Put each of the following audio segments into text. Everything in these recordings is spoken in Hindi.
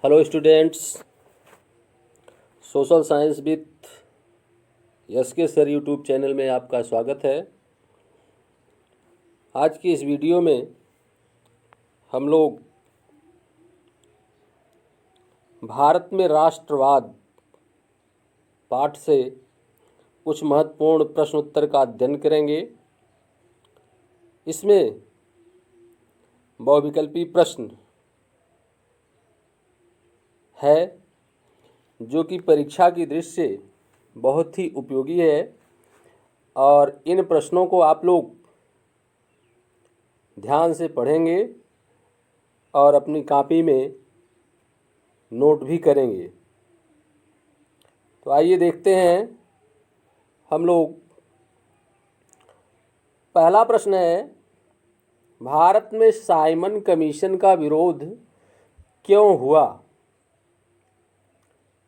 Hello students, social science with SK sir YouTube channel में आपका स्वागत है। आज की इस वीडियो में हम लोग भारत में राष्ट्रवाद पाठ से कुछ महत्वपूर्ण प्रश्न उत्तर का अध्ययन करेंगे। इसमें बहुविकल्पी प्रश्न है जो कि परीक्षा की दृष्टि से बहुत ही उपयोगी है और इन प्रश्नों को आप लोग ध्यान से पढ़ेंगे और अपनी कॉपी में नोट भी करेंगे। तो आइए देखते हैं हम लोग। पहला प्रश्न है, भारत में साइमन कमीशन का विरोध क्यों हुआ?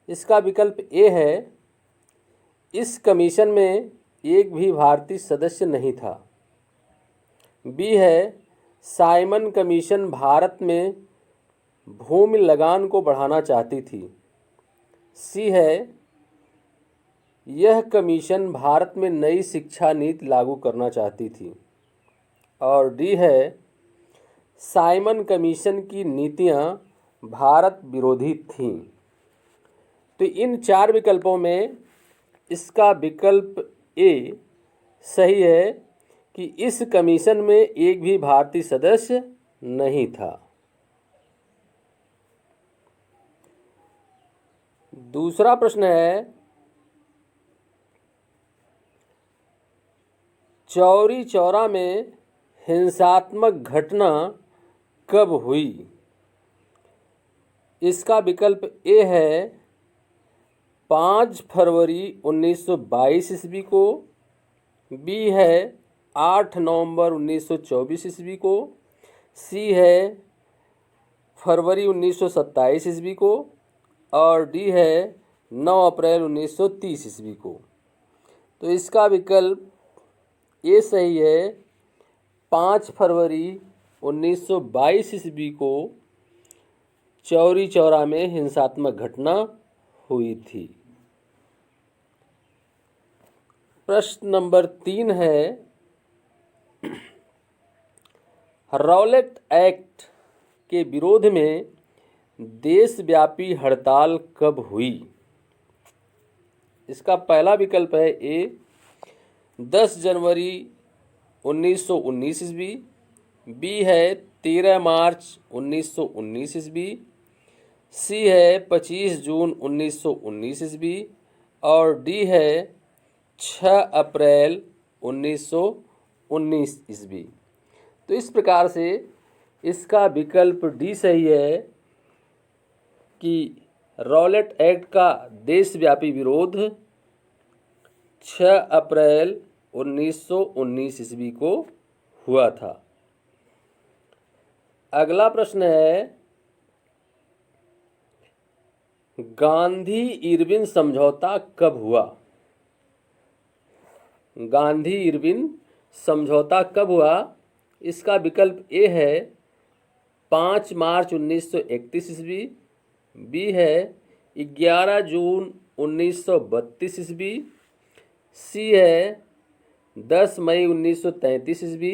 इसका विकल्प ए है, इस कमीशन में एक भी भारतीय सदस्य नहीं था। बी है, साइमन कमीशन भारत में भूमि लगान को बढ़ाना चाहती थी। सी है, यह कमीशन भारत में नई शिक्षा नीति लागू करना चाहती थी। और डी है, साइमन कमीशन की नीतियां भारत विरोधी थीं। तो इन चार विकल्पों में इसका विकल्प ए सही है कि इस कमीशन में एक भी भारतीय सदस्य नहीं था। दूसरा प्रश्न है, चौरी चौरा में हिंसात्मक घटना कब हुई? इसका विकल्प ए है, 5 फरवरी 1922 ईस्वी को। बी है 8 नवंबर 1924 ईस्वी को। सी है फरवरी 1927 ईस्वी को। और डी है 9 अप्रैल 1930 ईस्वी को। तो इसका विकल्प ये सही है, 5 फरवरी 1922 ईस्वी को चौरी चौरा में हिंसात्मक घटना हुई थी। प्रश्न नंबर 3 है, रॉलेट एक्ट के विरोध में देशव्यापी हड़ताल कब हुई? इसका पहला विकल्प है ए, 10 जनवरी 1919 ईस्वी। बी है 13 मार्च 1919 ईस्वी। सी है 25 जून 1919 ईस्वी। और डी है 6 अप्रैल 1919 ईस्वी। तो इस प्रकार से इसका विकल्प डी सही है कि रॉलेट एक्ट का देशव्यापी विरोध 6 अप्रैल 1919 ईस्वी को हुआ था। अगला प्रश्न है, गांधी इरविन समझौता कब हुआ? गांधी इरविन समझौता कब हुआ? इसका विकल्प ए है, 5 मार्च 1931 ईस्वी। बी है 11 जून 1932 ईस्वी। सी है 10 मई 1933 ईस्वी।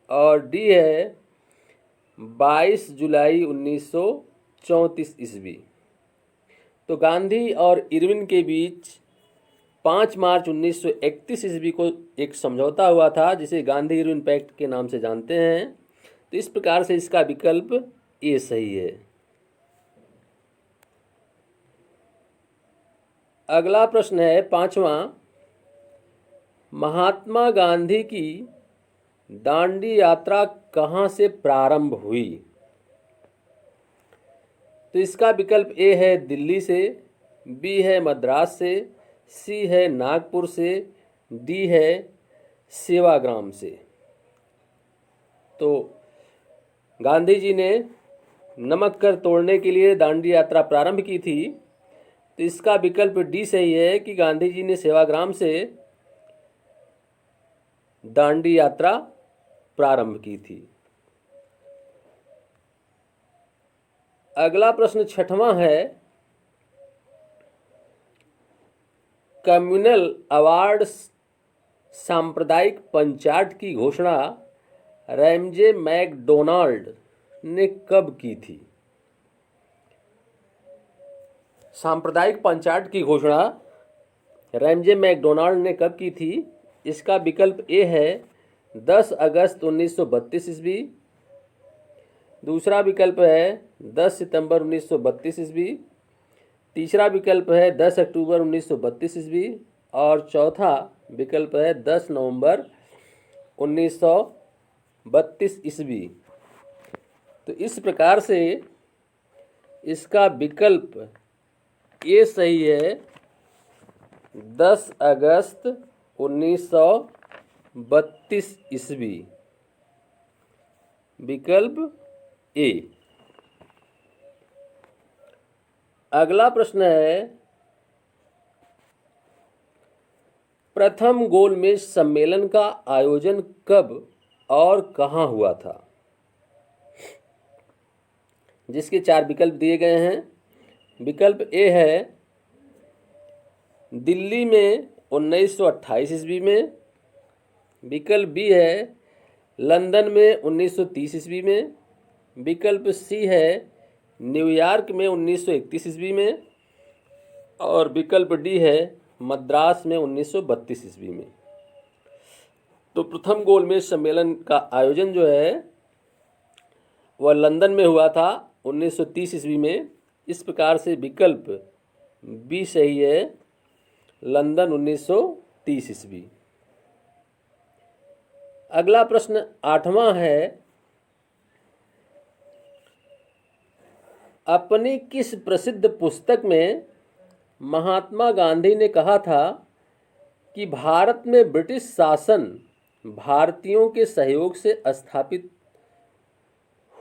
और डी है 22 जुलाई 1934 ईस्वी। तो गांधी और इरविन के बीच 5 मार्च 1931 ईस्वी को एक समझौता हुआ था, जिसे गांधी इरविन पैक्ट के नाम से जानते हैं। तो इस प्रकार से इसका विकल्प ए सही है। अगला प्रश्न है, पांचवा, महात्मा गांधी की दांडी यात्रा कहाँ से प्रारंभ हुई? तो इसका विकल्प ए है दिल्ली से। बी है मद्रास से। सी है नागपुर से। डी है सेवाग्राम से। तो गांधी जी ने नमक कर तोड़ने के लिए दांडी यात्रा प्रारंभ की थी। तो इसका विकल्प डी सही है कि गांधी जी ने सेवाग्राम से दांडी यात्रा प्रारंभ की थी। अगला प्रश्न छठवां है, कम्युनल अवार्ड सांप्रदायिक पंचायत की घोषणा रैमजे मैकडोनाल्ड ने कब की थी? सांप्रदायिक पंचायत की घोषणा रैमजे मैकडोनाल्ड ने कब की थी? इसका विकल्प ए है 10 अगस्त 1932 ईस्वी, दूसरा विकल्प है 10 सितंबर 1932 ईस्वी, तीसरा विकल्प है 10 अक्टूबर 1932 ईस्वी और चौथा विकल्प है 10 नवंबर 1932 ईस्वी। तो इस प्रकार से इसका विकल्प ए सही है, 10 अगस्त 1932 ईस्वी, विकल्प ए। अगला प्रश्न है, प्रथम गोलमेज सम्मेलन का आयोजन कब और कहाँ हुआ था? जिसके 4 विकल्प दिए गए हैं। विकल्प ए है दिल्ली में 1928 ईस्वी में, विकल्प बी है लंदन में 1930 ईस्वी में, विकल्प सी है न्यूयॉर्क में 1931 ईस्वी में और विकल्प डी है मद्रास में 1932 ईस्वी में। तो प्रथम गोलमेज सम्मेलन का आयोजन जो है वह लंदन में हुआ था 1930 ईस्वी में। इस प्रकार से विकल्प बी सही है, लंदन 1930 ईस्वी। अगला प्रश्न 8वां है, अपनी किस प्रसिद्ध पुस्तक में महात्मा गांधी ने कहा था कि भारत में ब्रिटिश शासन भारतीयों के सहयोग से स्थापित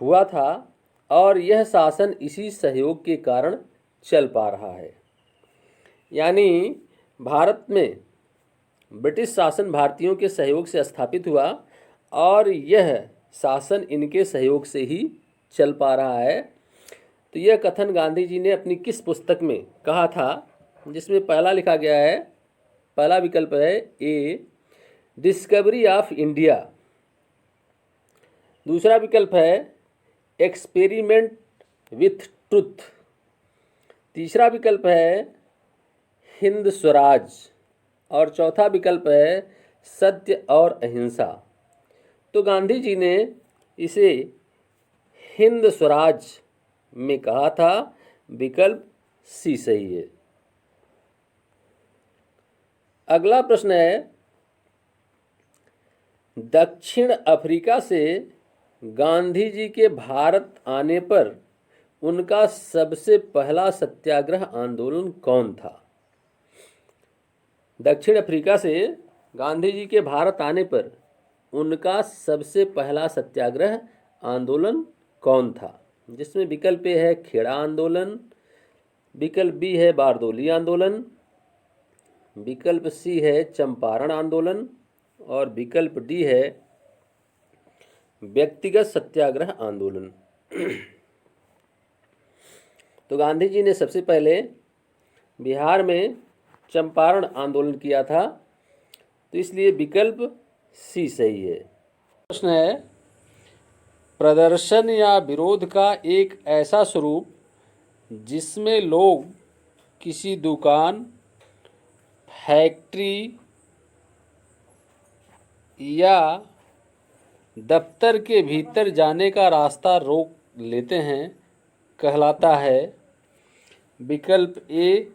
हुआ था और यह शासन इसी सहयोग के कारण चल पा रहा है? यानी भारत में ब्रिटिश शासन भारतीयों के सहयोग से स्थापित हुआ और यह शासन इनके सहयोग से ही चल पा रहा है। तो यह कथन गांधी जी ने अपनी किस पुस्तक में कहा था? जिसमें पहला लिखा गया है, पहला विकल्प है ए डिस्कवरी ऑफ इंडिया, दूसरा विकल्प है एक्सपेरिमेंट विथ ट्रुथ, तीसरा विकल्प है हिंद स्वराज और चौथा विकल्प है सत्य और अहिंसा। तो गांधी जी ने इसे हिंद स्वराज में कहा था, विकल्प सी सही है। अगला प्रश्न है, दक्षिण अफ्रीका से गांधी जी के भारत आने पर उनका सबसे पहला सत्याग्रह आंदोलन कौन था? दक्षिण अफ्रीका से गांधी जी के भारत आने पर उनका सबसे पहला सत्याग्रह आंदोलन कौन था? जिसमें विकल्प ए है खेड़ा आंदोलन, विकल्प बी है बारदोली आंदोलन, विकल्प सी है चंपारण आंदोलन और विकल्प डी है व्यक्तिगत सत्याग्रह आंदोलन। तो गांधी जी ने सबसे पहले बिहार में चंपारण आंदोलन किया था, तो इसलिए विकल्प सी सही है। प्रश्न है, प्रदर्शन या विरोध का एक ऐसा स्वरूप जिसमें लोग किसी दुकान, फैक्ट्री या दफ्तर के भीतर जाने का रास्ता रोक लेते हैं, कहलाता है? विकल्प ए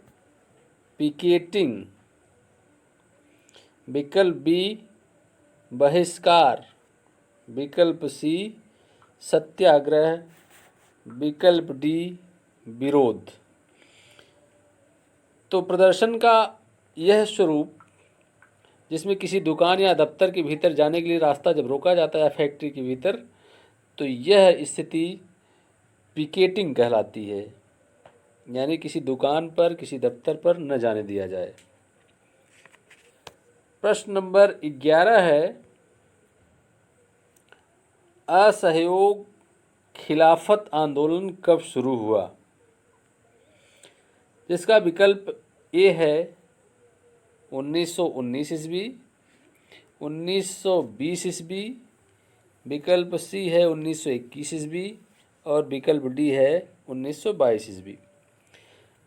पिकेटिंग, विकल्प बी बहिष्कार, विकल्प सी सत्याग्रह, विकल्प डी विरोध। तो प्रदर्शन का यह स्वरूप जिसमें किसी दुकान या दफ्तर के भीतर जाने के लिए रास्ता जब रोका जाता है फैक्ट्री के भीतर, तो यह स्थिति पिकेटिंग कहलाती है, यानी किसी दुकान पर, किसी दफ्तर पर न जाने दिया जाए। प्रश्न नंबर 11 है, असहयोग खिलाफत आंदोलन कब शुरू हुआ? जिसका विकल्प ए है 1919 ईस्वी, 1920 ईस्वी, विकल्प सी है 1921 ईस्वी और विकल्प डी है 1922 ईस्वी।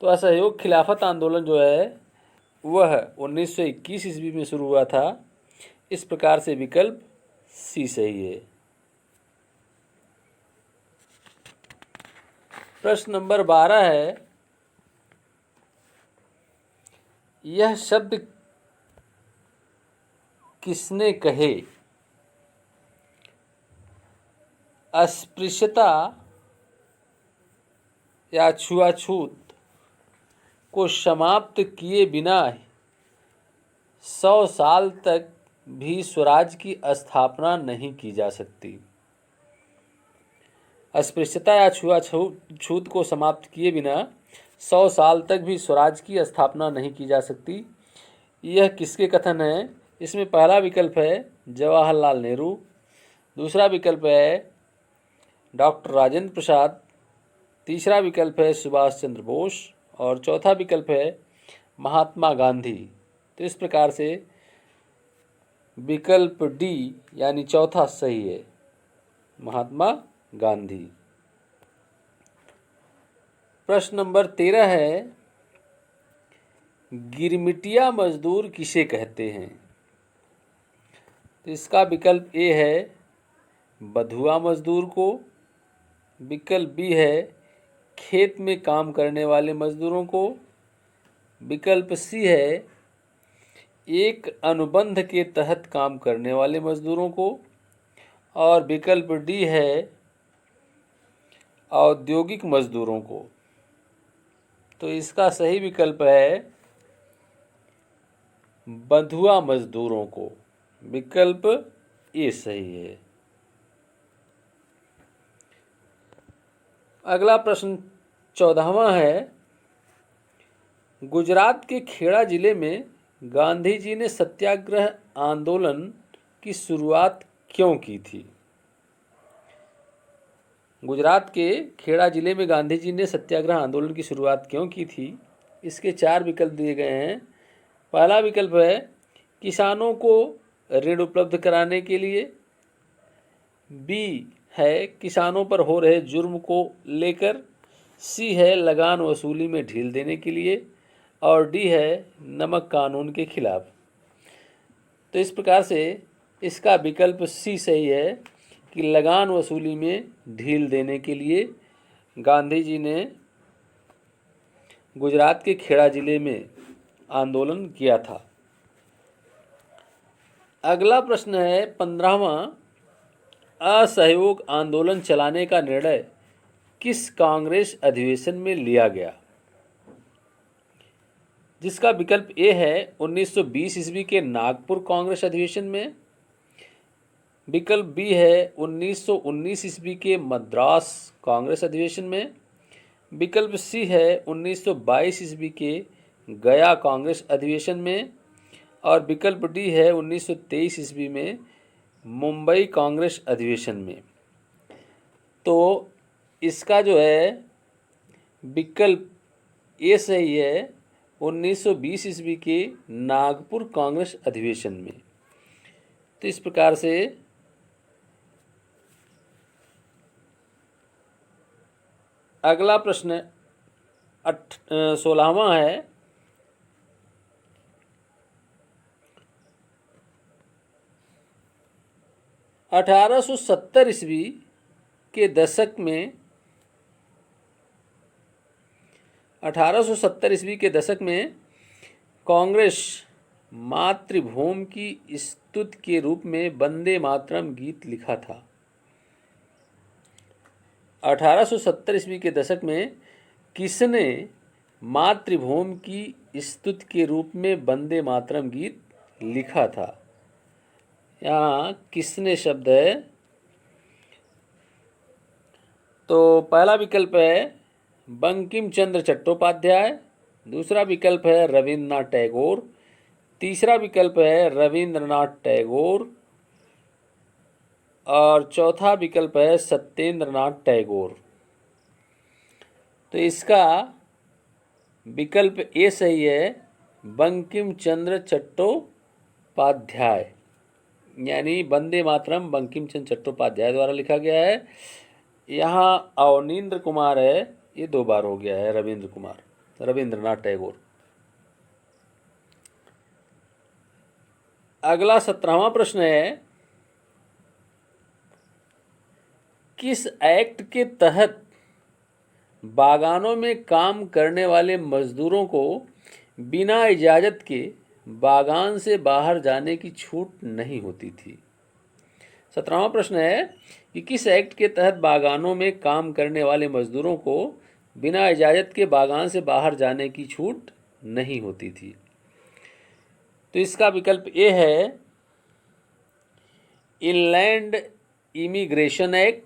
तो असहयोग खिलाफत आंदोलन जो है वह 1921 ईस्वी में शुरू हुआ था। इस प्रकार से विकल्प सी सही है। प्रश्न नंबर 12 है, यह शब्द किसने कहे? अस्पृश्यता या छुआछूत को समाप्त किए बिना 100 साल तक भी स्वराज की स्थापना नहीं की जा सकती। अस्पृश्यता या छुआछूत को समाप्त किए बिना 100 साल तक भी स्वराज की स्थापना नहीं की जा सकती। यह किसके कथन है? इसमें पहला विकल्प है जवाहरलाल नेहरू, दूसरा विकल्प है डॉक्टर राजेंद्र प्रसाद, तीसरा विकल्प है सुभाष चंद्र बोस और चौथा विकल्प है महात्मा गांधी। तो इस प्रकार से विकल्प डी यानी चौथा सही है, महात्मा गांधी। प्रश्न नंबर 13 है, गिरमिटिया मजदूर किसे कहते हैं? तो इसका विकल्प ए है बधुआ मजदूर को, विकल्प बी है खेत में काम करने वाले मजदूरों को, विकल्प सी है एक अनुबंध के तहत काम करने वाले मजदूरों को और विकल्प डी है औद्योगिक मजदूरों को। तो इसका सही विकल्प है बंधुआ मजदूरों को, विकल्प ए सही है। अगला प्रश्न 14वां है, गुजरात के खेड़ा जिले में गांधी जी ने सत्याग्रह आंदोलन की शुरुआत क्यों की थी? गुजरात के खेड़ा जिले में गांधी जी ने सत्याग्रह आंदोलन की शुरुआत क्यों की थी? इसके 4 विकल्प दिए गए हैं। पहला विकल्प है किसानों को ऋण उपलब्ध कराने के लिए, बी है किसानों पर हो रहे जुर्म को लेकर, सी है लगान वसूली में ढील देने के लिए और डी है नमक कानून के खिलाफ। तो इस प्रकार से इसका विकल्प सी सही है कि लगान वसूली में ढील देने के लिए गांधी जी ने गुजरात के खेड़ा जिले में आंदोलन किया था। अगला प्रश्न है 15वां, असहयोग आंदोलन चलाने का निर्णय किस कांग्रेस अधिवेशन में लिया गया? जिसका विकल्प ए है 1920 ईस्वी के नागपुर कांग्रेस अधिवेशन में, विकल्प बी है 1919 ईस्वी के मद्रास कांग्रेस अधिवेशन में, विकल्प सी है 1922 ईस्वी के गया कांग्रेस अधिवेशन में और विकल्प डी है 1923 ईस्वी में मुंबई कांग्रेस अधिवेशन में। तो इसका जो है विकल्प ए सही है 1920 ईस्वी के नागपुर कांग्रेस अधिवेशन में। तो इस प्रकार से अगला प्रश्न 16वां है, 1870 ईस्वी के दशक में 1870 ईस्वी के दशक में कांग्रेस मातृभूमि की स्तुति के रूप में वंदे मातरम गीत लिखा था। 1870 ईस्वी के दशक में किसने मातृभूमि की स्तुति के रूप में वंदे मातरम गीत लिखा था? यहाँ किसने शब्द है, तो पहला विकल्प है बंकिम चंद्र चट्टोपाध्याय, दूसरा विकल्प है रविन्द्रनाथ टैगोर, तीसरा विकल्प है रविंद्रनाथ टैगोर और चौथा विकल्प है सत्येंद्रनाथ टैगोर। तो इसका विकल्प ए सही है, बंकिम चंद्र चट्टोपाध्याय, यानी वंदे मातरम बंकिम चंद्र चट्टोपाध्याय द्वारा लिखा गया है। यहाँ अवनींद्र कुमार है, ये 2 बार हो गया है, रविंद्रनाथ टैगोर। अगला 17वां प्रश्न है, किस एक्ट के तहत बागानों में काम करने वाले मजदूरों को बिना इजाज़त के बागान से बाहर जाने की छूट नहीं होती थी? 17वां प्रश्न है कि किस एक्ट के तहत बागानों में काम करने वाले मजदूरों को बिना इजाज़त के बागान से बाहर जाने की छूट नहीं होती थी? तो इसका विकल्प ए है इनलैंड इमिग्रेशन एक्ट,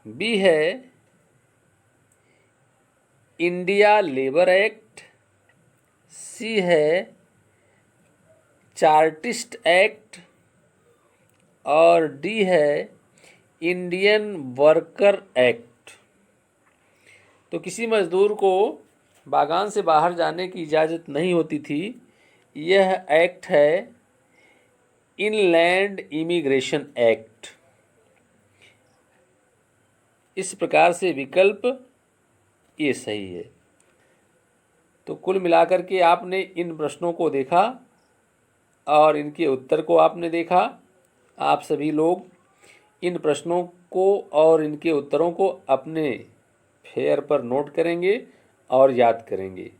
बी है इंडिया लेबर एक्ट, सी है चार्टिस्ट एक्ट और डी है इंडियन वर्कर एक्ट। तो किसी मजदूर को बागान से बाहर जाने की इजाज़त नहीं होती थी, यह एक्ट है इनलैंड इमिग्रेशन एक्ट। इस प्रकार से विकल्प ये सही है। तो कुल मिलाकर के आपने इन प्रश्नों को देखा और इनके उत्तर को आपने देखा। आप सभी लोग इन प्रश्नों को और इनके उत्तरों को अपने फेयर पर नोट करेंगे और याद करेंगे।